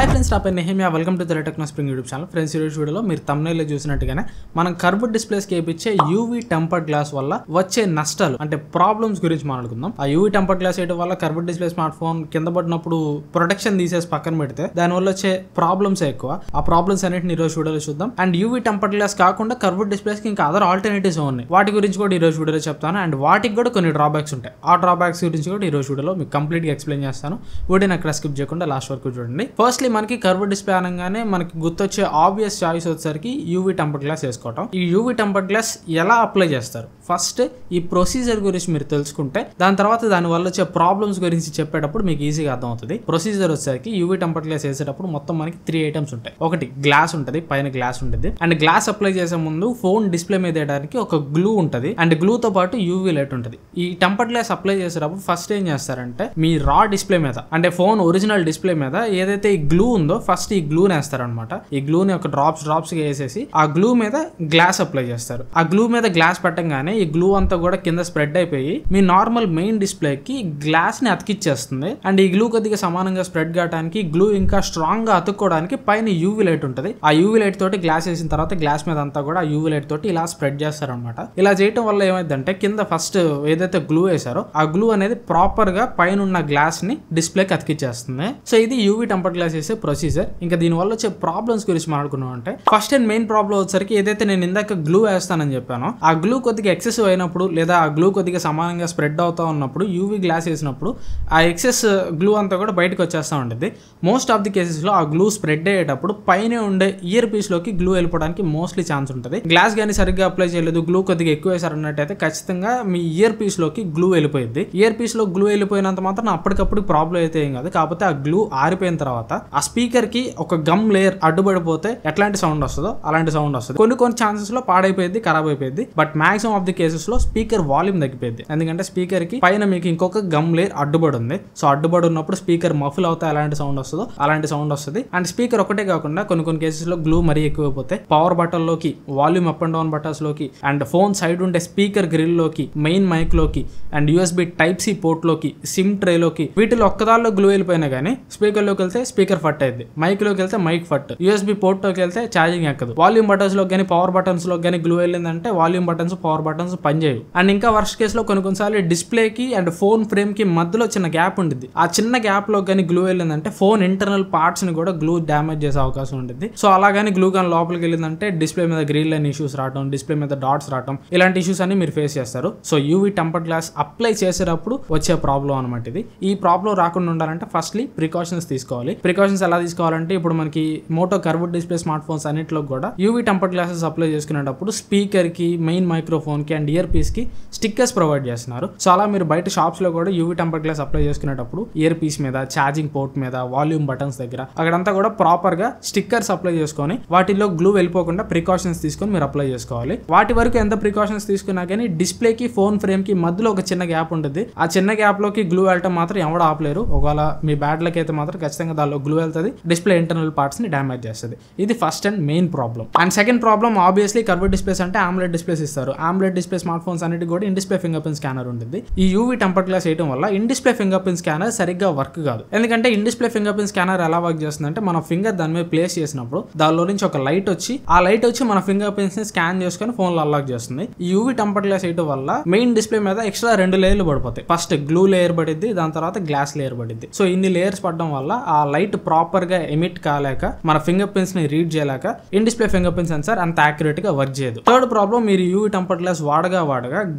Hi friends, నా పేరు Nehemiah. Welcome to techno spring YouTube channel. Friends, ఈ రోజు వీడియోలో మీరు థంబ్నెయిల్లో చూసినట్టుగానే మనం కర్వ్డ్ డిస్ప్లేస్ కి వేయించే యూవీ టెంపర్డ్ గ్లాస్ వల్ల వచ్చే నష్టాలు అంటే ప్రాబ్లమ్స్ గురించి మాట్లాడుకుందాం. ఆ యూవీ టెంపర్డ్ గ్లాస్ వేయడం వల్ల కర్వ్డ్ డిస్ప్లే స్మార్ట్ ఫోన్ కింద పడినప్పుడు ప్రొటెక్షన్ తీసేసి పక్కన పెడితే దానివల్ల వచ్చే ప్రాబ్లమ్స్ ఎక్కువ. ఆ ప్రాబ్లమ్స్ అన్నిటిని ఈ రోజు వీడియోలో చూద్దాం. అండ్ యూవీ టెంపర్డ్ గ్లాస్ కాకుండా కర్వ్డ్ డిస్ప్లేస్ కి ఇంకా అదర్ ఆల్టర్నేటివ్స్ ఉన్నాయి. వాటి గురించి కూడా ఈ రోజు వీడియోలో చెప్తాను. అండ్ వాటికి కూడా కొన్ని డ్రాబ్యాక్స్ ఉంటాయి. ఆ డ్రాబ్యాక్స్ గురించి కూడా ఈ రోజు వీడియోలో మీకు కంప్లీట్ గా ఎక్స్ప్లెయిన్ చేస్తాను. వీడియోని అక్కడ స్కిప్ చేయకుండా లాస్ట్ వరకు చూడండి. ఫస్ట్లీ మనకి కర్వ్డ్ డిస్ప్లే అనగానే మనకి గుర్తొచ్చే ఆబ్వియస్ చాయిస్ వచ్చేసరికి యూవీ టెంపర్డ్ గ్లాస్ వేసుకోవటం. ఈ యూవీ టెంపర్డ్ గ్లాస్ ఎలా అప్లై చేస్తారు, ఫస్ట్ ఈ ప్రొసీజర్ గురించి మీరు తెలుసుకుంటే దాని తర్వాత దాని వల్ల వచ్చే ప్రాబ్లమ్స్ గురించి చెప్పేటప్పుడు మీకు ఈజీగా అర్థం అవుతుంది. ప్రొసీజర్ వచ్చేసరికి యూవీ టెంపర్డ్ గ్లాస్ వేసేటప్పుడు మొత్తం మనకి 3 ఐటమ్స్ ఉంటాయి. ఒకటి గ్లాస్ ఉంటుంది, పైన గ్లాస్ ఉంటుంది. అండ్ గ్లాస్ అప్లై చేసే ముందు ఫోన్ డిస్ప్లే మీద వేయడానికి ఒక గ్లూ ఉంటుంది. అండ్ గ్లూ తో పాటు యూవీ లైట్ ఉంటుంది. ఈ టెంపర్డ్ గ్లాస్ అప్లై చేసేటప్పుడు ఫస్ట్ ఏం చేస్తారంటే మీ రా డిస్ప్లే మీద అంటే ఫోన్ ఒరిజినల్ డిస్ప్లే మీద ఏదైతే ఈ గ్లూ ఉందో ఫస్ట్ ఈ గ్లూ వేస్తారనమాట. ఈ గ్లూని ఒక డ్రాప్స్ గా వేసేసి ఆ గ్లూ మీద గ్లాస్ అప్లై చేస్తారు. ఆ గ్లూ మీద గ్లాస్ పెట్టగానే ఈ గ్లూ అంతా కూడా కింద స్ప్రెడ్ అయిపోయి మీ నార్మల్ మెయిన్ డిస్ప్లే కి గ్లాస్ ని అతికిచ్చేస్తుంది. అండ్ ఈ గ్లూ కొద్దిగా సమానంగా స్ప్రెడ్ కావడానికి గ్లూ ఇంకా స్ట్రాంగ్ గా అతుక్కోవడానికి పైన యూవీ లైట్ ఉంటుంది. ఆ యూవీ లైట్ తోటి గ్లాస్ వేసిన తర్వాత గ్లాస్ మీద అంతా కూడా ఆ యూవీ లైట్ తోటి ఇలా స్ప్రెడ్ చేస్తారనమాట. ఇలా చేయడం వల్ల ఏమైందంటే కింద ఫస్ట్ ఏదైతే గ్లూ వేసారో ఆ గ్లూ అనేది ప్రాపర్ గా పైన ఉన్న గ్లాస్ ని డిస్ప్లేకి అతికిచ్చేస్తుంది. సో ఇది యూవీ టెంపర్డ్ గ్లాస్ వేసే ప్రొసీజర్. ఇంకా దీని వల్ల వచ్చే ప్రాబ్లమ్స్ గురించి మాట్లాడుకున్నాం అంటే ఫస్ట్ అండ్ మెయిన్ ప్రాబ్లం వచ్చేసరికి ఏదైతే నేను ఇందాక గ్లూ వేస్తానని చెప్పానో ఆ గ్లూ కొద్దిగా ఎక్సెసివ్ అయినప్పుడు లేదా ఆ గ్లూ కొద్దిగా సమానంగా స్ప్రెడ్ అవుతా ఉన్నప్పుడు యూవీ గ్లాస్ వేసినప్పుడు ఆ ఎక్సెస్ గ్లూ అంతా కూడా బయటకు వచ్చేస్తూ ఉంటుంది. మోస్ట్ ఆఫ్ ది కేసెస్ లో ఆ గ్లూ స్ప్రెడ్ అయ్యేటప్పుడు పైన ఉండే ఇయర్ పీస్ లోకి గ్లూ వెళ్ళిపోవడానికి మోస్ట్లీ ఛాన్స్ ఉంటుంది. గ్లాస్ కానీ సరిగ్గా అప్లై చేయలేదు, గ్లూ కొద్దిగా ఎక్కువ వేసారన్నట్టయితే ఖచ్చితంగా మీ ఇయర్ పీస్ లోకి గ్లూ వెళ్ళిపోయింది. ఇయర్ పీస్ లో గ్లూ వెళ్ళిపోయినంత మాత్రం అప్పటికప్పుడు ప్రాబ్లం అయితే ఏం కాదు. కాకపోతే ఆ గ్లూ ఆరిపోయిన తర్వాత ఆ స్పీకర్ కి ఒక గమ్ లేయర్ అడ్డుపడిపోతే ఎట్లాంటి సౌండ్ వస్తుందో అలాంటి సౌండ్ వస్తుంది. కొన్ని ఛాన్సెస్ లో పాడైపోయింది, ఖరాబ్ అయిపోయింది. But maximum of the cases లో స్పీకర్ వాల్యూమ్ తగ్గిపోయింది. ఎందుకంటే స్పీకర్ కి పైన మీకు ఇంకొక గమ్ లేయర్ అడ్డుపడి ఉంది. సో అడ్డుపడి ఉన్నప్పుడు స్పీకర్ మఫుల్ అవుతా ఎలాంటి సౌండ్ వస్తుందో అలాంటి సౌండ్ వస్తుంది. అండ్ స్పీకర్ ఒకటే కాకుండా కొన్ని కేసెస్ లో గ్లూ మరీ ఎక్కువైపోతే పవర్ బటన్ లోకి, volume up and down buttons లోకి, అండ్ ఫోన్ సైడ్ ఉండే స్పీకర్ గ్రిల్ లోకి, మెయిన్ మైక్ లోకి, and USB type C port లోకి, సిమ్ ట్రే లోకి, వీటిలో ఒక్కదాల్లో గ్లూ వెళ్ళిపోయినా కానీ స్పీకర్ లోకి వెళ్తే స్పీకర్ ఫట్ అయింది, మైక్ లోకి వెళ్తే మైక్ ఫట్, యూఎస్బి పోర్ట్ లోకి వెళ్తే ఛార్జింగ్ ఎక్కదు, వాల్యూమ్ బటన్స్ లో కానీ పవర్ బటన్స్ లో కానీ గ్లూ వెళ్ళిందంటే వాల్యూమ్ బటన్స్, పవర్ బటన్స్ పనిచేయవు. అండ్ ఇంకా వర్స్ట్ కేసులో కొన్నిసార్లు డిస్ప్లే కి అండ్ ఫోన్ ఫ్రేమ్ కి మధ్యలో చిన్న గ్యాప్ ఉంటుంది. ఆ చిన్న గ్యాప్ లో కానీ గ్లూ వెళ్ళిందంటే ఫోన్ ఇంటర్నల్ పార్ట్స్ ని కూడా గ్లూ డ్యామేజ్ చేసే అవకాశం ఉంటుంది. సో అలాగని గ్లూ కానీ లోపలికి వెళ్ళిందంటే డిస్ప్లే మీద గ్రీన్ లైన్ ఇష్యూస్ రావడం, డిస్ప్లే మీద డాట్స్ రావడం, ఇలాంటి ఇష్యూస్ అన్ని మీరు ఫేస్ చేస్తారు. So UV tempered glass apply చేసేటప్పుడు వచ్చే ప్రాబ్లం అనమాట ఇది. ఈ ప్రాబ్లం రాకుండా ఉండాలంటే ఫస్ట్లీ ప్రికాషన్స్ తీసుకోవాలి. ప్రికాషన్స్ ఎలా తీసుకోవాలంటే ఇప్పుడు మనకి Moto curved display smart phones అన్నింటిలో కూడా యూవీ టెంపర్డ్ గ్లాసెస్ అప్లై చేసుకునేటప్పుడు స్పీకర్ కి, మెయిన్ మైక్రోఫోన్ కి అండ్ ఇయర్ పీస్ కి స్టిక్కర్స్ ప్రొవైడ్ చేస్తున్నారు. సో అలా మీరు బయట షాప్స్ లో కూడా యూవీ టెంపర్డ్ గ్లాస్ అప్లై చేసుకునేటప్పుడు ఇయర్ పీస్ మీద, ఛార్జింగ్ పోర్ట్ మీద, వాల్యూమ్ బటన్స్ దగ్గర అక్కడంతా కూడా ప్రాపర్ గా స్టిక్కర్స్ అప్లై చేసుకొని వాటిలో గ్లూ వెళ్ళిపోకుండా ప్రికాషన్స్ తీసుకొని మీరు అప్లై చేసుకోవాలి. వాటి వరకు ఎంత ప్రికాషన్స్ తీసుకున్నా కానీ డిస్ప్లే కి, ఫోన్ ఫ్రేమ్ కి మధ్యలో ఒక చిన్న గ్యాప్ ఉంటుంది. ఆ చిన్న గ్యాప్ లోకి గ్లూ వెళ్ళటం మాత్రం ఎవడు ఆపలేరు. ఒకవేళ మీ బ్యాడ్ లక్ అయితే మాత్రం ఖచ్చితంగా దానిలో గ్లూ వెళ్తుంది, డిస్ప్లే ఇంటర్నల్ పార్ట్స్ ని డ్యామేజ్ చేస్తుంది. ఇది first and main problem. And second problem obviously curved displays అంటే AMOLED డిస్ప్లేస్ ఇస్తారు. AMOLED డిస్ప్లే స్మార్ట్ ఫోన్స్ అన్నిటి కూడా in display fingerprint scanner ఉంటుంది. ఈ యూవీ టెంపర్డ్ గ్లాస్ వేయడం వల్ల in display fingerprint scanner సరిగ్గా వర్క్ కాదు. ఎందుకంటే in display fingerprint scanner ఎలా వర్క్ చేస్తుందంటే మన ఫింగర్ దాని మీద ప్లేస్ చేసినప్పుడు దానిలో నుంచి ఒక లైట్ వచ్చి ఆ లైట్ వచ్చి మన ఫింగర్ ప్రింట్స్ ని స్కాన్ చేసుకుని ఫోన్ లో అన్లాక్ చేస్తుంది. ఈ యూవీ టెంపర్డ్ గ్లాస్ వేయడం వల్ల మెయిన్ డిస్ప్లే మీద ఎక్స్ట్రా 2 లేయర్లు పడిపోతాయి. ఫస్ట్ గ్లూ లేయర్ పడిద్ది, దాని తర్వాత గ్లాస్ లేయర్ పడిద్ది. సో ఇన్ని లేయర్స్ పడడం వల్ల ఆ లైట్ ప్రాపర్ గా ఎమిట్ కాలేక మన ఫింగర్ ప్రింట్స్ ని రీడ్ చేయలేక in display finger print censor అంత యాక్యురేట్ గా వర్క్ చేయదు. థర్డ్ ప్రాబ్లం, మీరు యూవీ టెంపర్డ్ గ్లాస్ వాడగా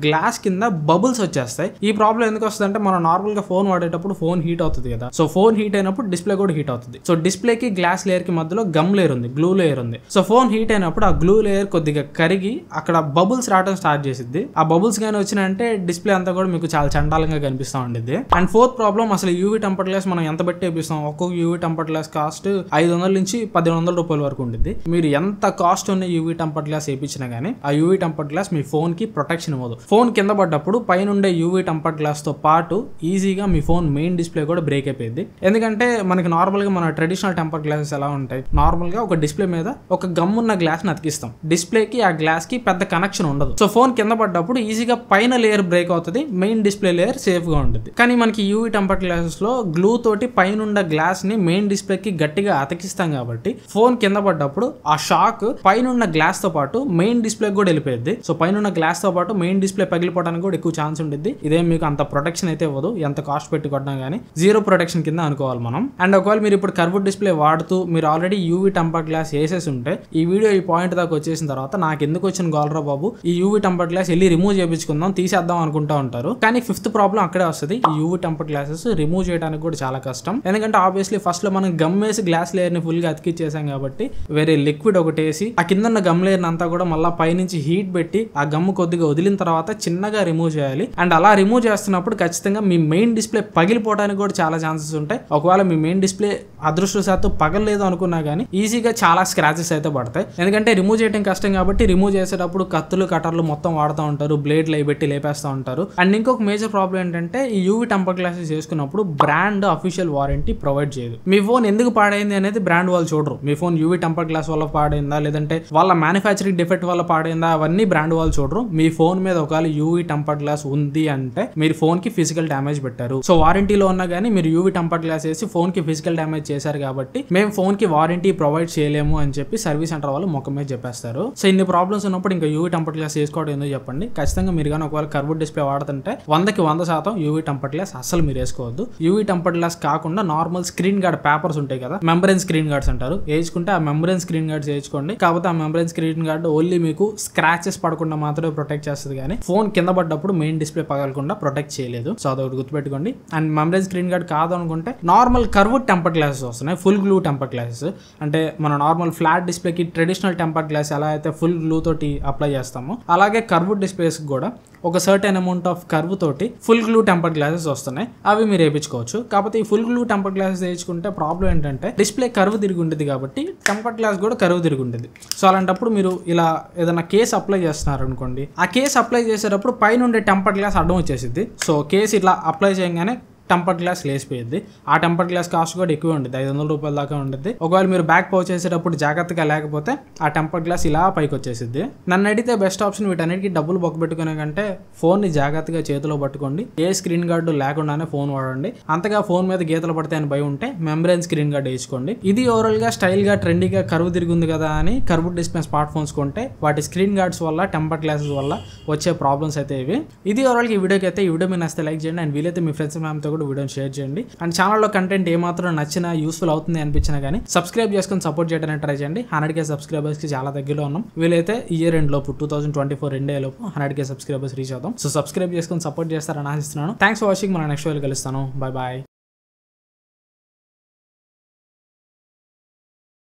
గ్లాస్ కింద బబుల్స్ వచ్చేస్తాయి. ఈ ప్రాబ్లం ఎందుకు వస్తుంది అంటే మనం నార్మల్ గా ఫోన్ వాడేటప్పుడు ఫోన్ హీట్ అవుతుంది కదా. సో ఫోన్ హీట్ అయినప్పుడు డిస్ప్లే కూడా హీట్ అవుతుంది. సో డిస్ప్లే కి, గ్లాస్ లేయర్ కి మధ్యలో గమ్ లేయర్ ఉంది, గ్లూ లేయర్ ఉంది. సో ఫోన్ హీట్ అయినప్పుడు ఆ గ్లూ లేయర్ కొద్దిగా కరిగి అక్కడ బబుల్స్ రావడం స్టార్ట్ చేసిద్ది. ఆ బబుల్స్ గానీ వచ్చినాయంటే డిస్ప్లే అంతా కూడా మీకు చాలా చండాలంగా కనిపిస్తూ ఉంటుంది. అండ్ ఫోర్త్ ప్రాబ్లం, అసలు యూవీ టెంపర్డ్ గ్లాస్ మనం ఎంత పెట్టి వేపిస్తాం. ఒక్కొక్క యూవీ టెంపర్డ్ గ్లాస్ కాస్ట్ 500 నుంచి 1100 రూపాయల వరకు ఉంటుంది. మీరు ఎంత కాస్ట్ ఉన్న యూవీ టెంపర్డ్ గ్లాస్ వేయించినా గానీ ఆ యూవీ టెంపర్డ్ గ్లాస్ మీ ఫోన్ కి ప్రొటెక్షన్ ఇవ్వదు. ఫోన్ కింద పడ్డప్పుడు పైన ఉండే యూవీ టెంపర్డ్ గ్లాస్ తో పాటు ఈజీగా మీ ఫోన్ మెయిన్ డిస్ప్లే కూడా బ్రేక్ అయిపోయింది. ఎందుకంటే మనకి నార్మల్ గా మన ట్రెడిషనల్ టెంపర్డ్ గ్లాసెస్ ఎలా ఉంటాయి, నార్మల్ గా ఒక డిస్ప్లే మీద ఒక గమ్ ఉన్న గ్లాస్ ని అతికిస్తాం. డిస్ప్లే కి ఆ గ్లాస్ కి పెద్ద కనెక్షన్ ఉండదు. సో ఫోన్ కింద పడ్డప్పుడు ఈజీగా పైన లేయర్ బ్రేక్ అవుతుంది, మెయిన్ డిస్ప్లే లేయర్ సేఫ్ గా ఉంటుంది. కానీ మనకి యూవీ టెంపర్డ్ గ్లాసెస్ లో గ్లూ తోటి పైన ఉన్న గ్లాస్ ని మెయిన్ డిస్ప్లేకి గట్టిగా అతికిస్తాం కాబట్టి ఫోన్ కింద పడ్డప్పుడు ఆ షాక్ పైన గ్లాస్ తో పాటు మెయిన్ డిస్ప్లే కూడా వెళ్ళిపోయింది. సో పైన గ్లాస్ తో పాటు మెయిన్ డిస్ప్లే పగిలిపోవడానికి కూడా ఎక్కువ ఛాన్స్ ఉంటుంది. ఇదేం మీకు అంత ప్రొటెక్షన్ అయితే ఇవ్వదు, ఎంత కాస్ట్ పెట్టి కొట్టినా కానీ జీరో ప్రొటెక్షన్ కింద అనుకోవాలి మనం. అండ్ ఒకవేళ మీరు ఇప్పుడు కర్వ్డ్ డిస్ప్లే వాడుతూ మీరు ఆల్రెడీ యూవీ టెంపర్ గ్లాస్ వేసేసి ఉంటే ఈ వీడియో ఈ పాయింట్ దాకా వచ్చేసిన తర్వాత నాకు ఎందుకు వచ్చిన గోల్రా బాబు, ఈ యూవీ టెంపర్ గ్లాస్ వెళ్ళి రిమూవ్ చేయించుకుందాం తీసేద్దాం అనుకుంటా ఉంటారు. కానీ ఫిఫ్త్ ప్రాబ్లం అక్కడే వస్తుంది. ఈ యూవీ టెంపర్ గ్లాసెస్ రిమూవ్ చేయడానికి కూడా చాలా కష్టం. ఎందుకంటే ఆబ్వియస్లీ ఫస్ట్ లో మనం గమ్ వేసి గ్లాస్ లేయర్ ని ఫుల్ గా అతికిచ్చేసాం కాబట్టి వేరే లిక్విడ్ ఒకటి వేసి ఆ కింద ఉన్న గమ్ లేయర్ అంతా కూడా మళ్ళీ పైనుంచి హీట్ పెట్టి ఆ గమ్ కొద్దిగా వదిలిన తర్వాత చిన్నగా రిమూవ్ చేయాలి. అండ్ అలా రిమూవ్ చేస్తున్నప్పుడు ఖచ్చితంగా మీ మెయిన్ డిస్ప్లే పగిలిపోవడానికి కూడా చాలా ఛాన్సెస్ ఉంటాయి. ఒకవేళ మీ మెయిన్ డిస్ప్లే అదృష్టవశాత్తు పగలలేదు అనుకున్నా కానీ ఈజీగా చాలా స్క్రాచెస్ అయితే పడతాయి. ఎందుకంటే రిమూవ్ చేయడం కష్టం కాబట్టి రిమూవ్ చేసేటప్పుడు కత్తులు కటర్లు మొత్తం వాడుతూ ఉంటారు, బ్లేడ్లు అవి పెట్టి లేపేస్తూ ఉంటారు. అండ్ ఇంకొక మేజర్ ప్రాబ్లం ఏంటంటే ఈ యూవీ టెంపర్ గ్లాసెస్ చేసుకున్నప్పుడు బ్రాండ్ అఫీషియల్ వారంటీ ప్రొవైడ్ చేయదు. మీ ఫోన్ ఎందుకు పాడైంది అనేది బ్రాండ్ వాళ్ళు చూడరు. మీ ఫోన్ యూవీ టెంపర్ గ్లాస్ వల్ల పాడైందా లేదంటే వాళ్ళ మ్యానుఫ్యాక్చరింగ్ డిఫెక్ట్ వల్ల పాడైందా అవన్నీ బ్రాండ్ వాళ్ళు చూడరు. మీ ఫోన్ మీద ఒకవేళ యూవీ టెంపర్ గ్లాస్ ఉంది అంటే మీరు ఫోన్ కి ఫిజికల్ డ్యామేజ్ పెట్టారు. సో వారంటీలో ఉన్నా కానీ మీరు యూవీ టెంపర్ గ్లాస్ వేసి ఫోన్ కి ఫిజికల్ డ్యామేజ్ చేశారు కాబట్టి మేము ఫోన్ కి వారంటీ ప్రొవైడ్ చేయలేము అని చెప్పి సర్వీస్ సెంటర్ వాళ్ళు ముఖం మీద చెప్పేస్తారు. సో ఇన్ని ప్రాబ్లమ్స్ ఉన్నప్పుడు ఇంకా యూవీ టెంపర్ గ్లాస్ వేసుకోవడం ఎందుకు చెప్పండి. ఖచ్చితంగా మీరు కానీ ఒకవేళ కర్వ్డ్ డిస్ప్లే వాడుతుంటే 100% యూవీ టెంపర్ గ్లాస్ అసలు మీరు వేసుకోవద్దు. యూవీ టెంపర్ గ్లాస్ కాకుండా నార్మల్ స్క్రీన్ గార్డ్ పేపర్స్ ఉంటాయి కదా, మెంబ్రెయిన్ స్క్రీన్ గార్డ్స్ అంటారు, వేసుకుంటే ఆ మెంబ్రెయిన్ స్క్రీన్ గార్డ్స్ వేసుకోండి. కాకపోతే ఆ మెంబ్రెయిన్ స్క్రీన్ గార్డ్ ఓన్లీ మీకు స్క్రాచెస్ పడకుండా మాత్రమే ప్రొటెక్ట్ చేస్తుంది కానీ ఫోన్ కింద పడ్డప్పుడు మెయిన్ డిస్ప్లే పగలకుండా ప్రొటెక్ట్ చేయలేదు. సో అదొకటి గుర్తుపెట్టుకోండి. అండ్ మెంబ్రెయిన్ స్క్రీన్ గార్డ్ కాదు అనుకుంటే నార్మల్ కర్వ్డ్ టెంపర్ గ్లాసెస్ వస్తున్నాయి, ఫుల్ గ్లూ టెంపర్ గ్లాసెస్. అంటే మన నార్మల్ ఫ్లాట్ డిస్ప్లేకి ట్రెడిషనల్ టెంపర్ గ్లాస్ ఎలా అయితే ఫుల్ గ్లూ తోటి అప్లై చేస్తామో అలాగే కర్వ్డ్ డిస్ప్లేస్ కూడా ఒక సర్టెన్ అమౌంట్ ఆఫ్ కర్వ్ తోటి ఫుల్ గ్లూ టెంపర్ గ్లాసెస్ వస్తున్నాయి, అవి మీరు వేయించుకోవచ్చు. కాకపోతే ఈ ఫుల్ గ్లూ టెంపర్ గ్లాసెస్ వేయించుకుంటే ప్రాబ్లం ఏంటంటే డిస్ప్లే కర్వ్ తిరిగి ఉంటుంది కాబట్టి టెంపర్ గ్లాస్ కూడా కర్వ్ తిరిగి ఉంటుంది. సో అలాంటప్పుడు మీరు ఇలా ఏదైనా కేస్ అప్లై చేస్తున్నారు అనుకోండి, ఆ కేస్ అప్లై చేసేటప్పుడు పైన ఉండే టెంపర్ గ్లాస్ అడ్డం వచ్చేసింది. సో కేసు ఇట్లా అప్లై చేయగానే టెంపర్ గ్లాస్ లేసిపోయింది. ఆ టెంపర్ గ్లాస్ కాస్ట్ కూడా ఎక్కువ ఉంటుంది, 500 రూపాయల దాకా ఉంటుంది. ఒకవేళ మీరు బ్యాక్ పౌచ్ చేసేటప్పుడు జాగ్రత్తగా లేకపోతే ఆ టెంపర్ గ్లాస్ ఇలా పైకి వచ్చేసింది. నన్ను అడిగితే బెస్ట్ ఆప్షన్ వీటన్నిటికీ డబ్బులు బొక్క పెట్టుకునే కంటే ఫోన్ ని జాగ్రత్తగా చేతిలో పట్టుకోండి, ఏ స్క్రీన్ గార్డు లేకుండానే ఫోన్ వాడండి. అంతగా ఫోన్ మీద గీతలు పడితే అని భయం ఉంటే మెంబ్రెయిన్ స్క్రీన్ గార్డ్ వేసుకోండి. ఇది ఓవరాల్ గా స్టైల్ గా ట్రెండీగా కర్వ్ తిరిగింది కదా అని కర్వ్డ్ డిస్ప్లే స్మార్ట్ ఫోన్స్ కొంటే వాటి స్క్రీన్ గార్డ్స్ వల్ల టెంపర్ గ్లాసెస్ వల్ల వచ్చే ప్రాబ్లమ్స్ అయితే ఇవి. ఇది ఓవరాల్ ఈ వీడియోకి అయితే. ఈ వీడియో మీరు నచ్చితే లైక్ చేయండి అండ్ వీలైతే మీ ఫ్రెండ్స్ ఫ్యామిలీతో వీడియోని షేర్ చేయండి. అండ్ ఛానల్లో కంటెంట్ ఏమాత్రం నచ్చినా యూస్ఫుల్ అవుతుంది అనిపించినా కానీ సబ్స్క్రైబ్ చేసుకొని సపోర్ట్ చేయడానికి ట్రై చేయండి. 100K సబ్స్క్రైబర్స్ కి చాలా దగ్గరలో ఉన్నాం. వీలైతే ఇయర్ ఎండ్ లోపు 2024 ఎండ్ లోపు 100K సబ్స్క్రైబర్స్ రీచ్ అవుతాం. సో సబ్స్క్రైబ్ చేసుకొని సపోర్ట్ చేస్తారని ఆశిస్తున్నాను. Thanks for watching. మన నెక్స్ట్ వీడియోలో కలుస్తాను. Bye bye.